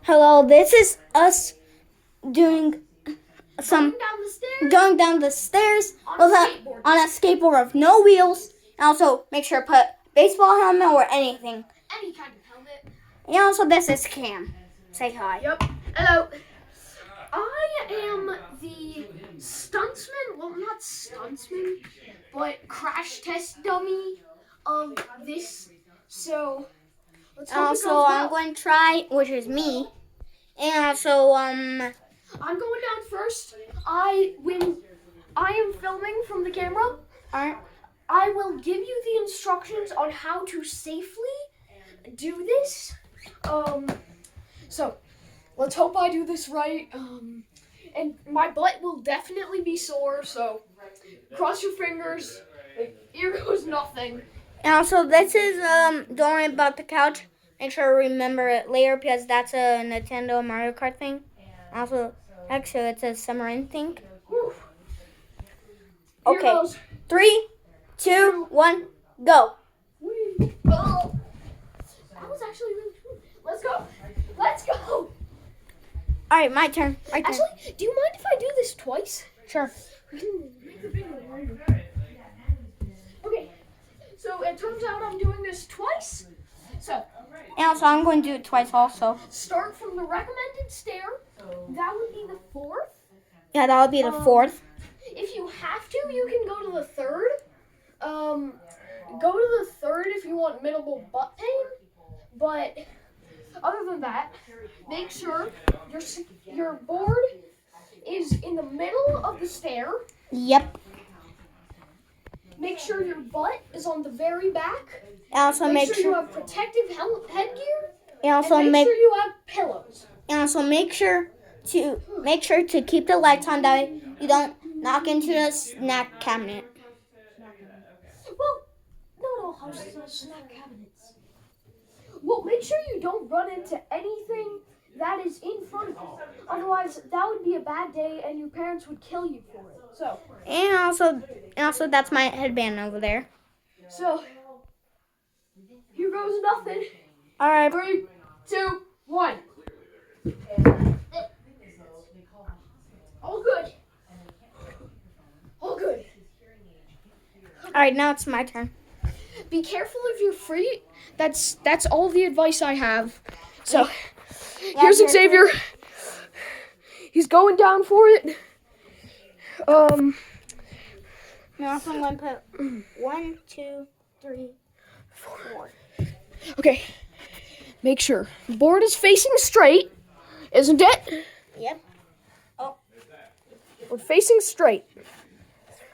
Hello, this is us doing some going down the stairs on a skateboard with no wheels. And also make sure to put baseball helmet or anything. Any kind of helmet. And also this is Cam. Say hi. Yep. Hello. I am the stuntsman. Well, not stuntsman, but crash test dummy of this. So let's hope it goes well. I'm going to try, which is me. And also I'm going down first. When I am filming from the camera, I will give you the instructions on how to safely do this. So let's hope I do this right. And my butt will definitely be sore, so cross your fingers. Here goes nothing. And also this is don't worry about the couch. Make sure to remember it later because that's a Nintendo Mario Kart thing. Also, actually, it's a submarine thing. Whew. Okay, Here goes. 3, 2, 1, go. Oh. That was actually really cool. Let's go. Let's go. All right, my turn. Actually, do you mind if I do this twice? Sure. Okay. So it turns out I'm doing this twice. So. And also, I'm going to do it twice also. Start from the recommended stair. That would be the fourth. Yeah, that would be the fourth. If you have to, you can go to the third. Go to the third if you want minimal butt pain. But other than that, make sure your board is in the middle of the stair. Yep. Make sure your butt is on the very back. And also make sure you have protective headgear. And also make sure you have pillows. And also make sure to keep the lights on that way you don't knock into the snack cabinet. Well, not all houses have snack cabinets. Well, make sure you don't run into anything that is in front of you. Otherwise, that would be a bad day and your parents would kill you for it. So. And also that's my headband over there. So, here goes nothing. All right. 3, 2, 1. All good. All good. All right, now it's my turn. Be careful if you're free. That's all the advice I have. So, here's Xavier. He's going down for it. Now I'm going to put 1, 2, 3, 4. Okay. Make sure the board is facing straight, isn't it? Yep. Oh. We're facing straight.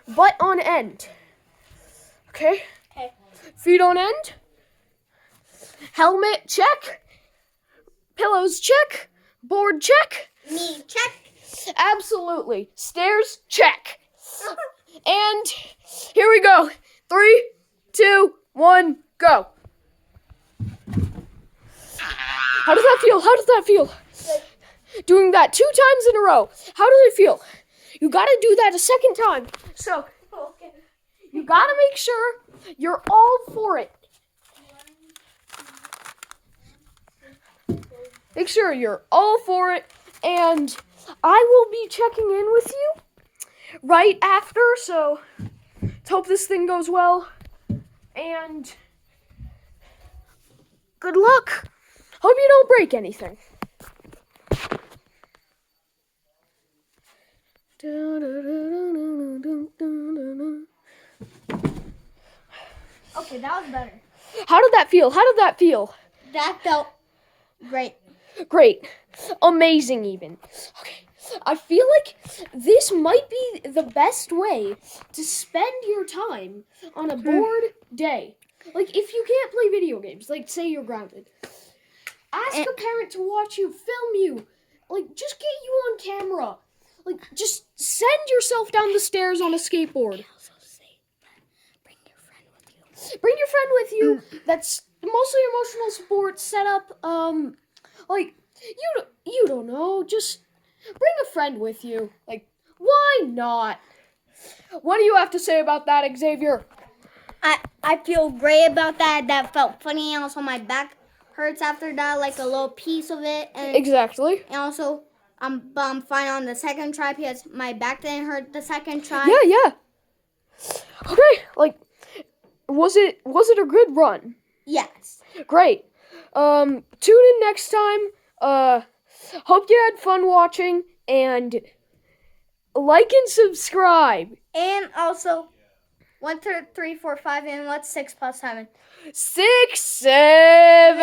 Butt on end. Okay? Okay. Feet on end. Helmet, check. Pillows, check. Board, check. Me, check. Absolutely. Stairs, check. And here we go. 3, 2, 1, go. How does that feel? How does that feel? Doing that 2 times in a row. How does it feel? You got to do that a second time. So, you got to make sure you're all for it. Make sure you're all for it. And I will be checking in with you right after. So, let's hope this thing goes well. And good luck. Hope you don't break anything. Okay, that was better. How did that feel? How did that feel? That felt great. Great. Amazing even. Okay. I feel like this might be the best way to spend your time on a bored day. Like, if you can't play video games, like, say you're grounded. Ask a parent to watch you, film you. Like, just get you on camera. Like, just send yourself down the stairs on a skateboard. Also say, bring your friend with you. Bring your friend with you. That's mostly emotional support set up. Like, you don't know. Just bring a friend with you. Like, why not? What do you have to say about that, Xavier? I feel great about that. That felt funny. Also, my back hurts after that, like a little piece of it, and Exactly. also I'm fine on the second try because my back didn't hurt the second try. Yeah. Okay, like, was it a good run? Yes. Great. Tune in next time. Hope you had fun watching, and like and subscribe. And also, 1, 2, 3, 4, 5, and what's 6 plus 7? 6, 7.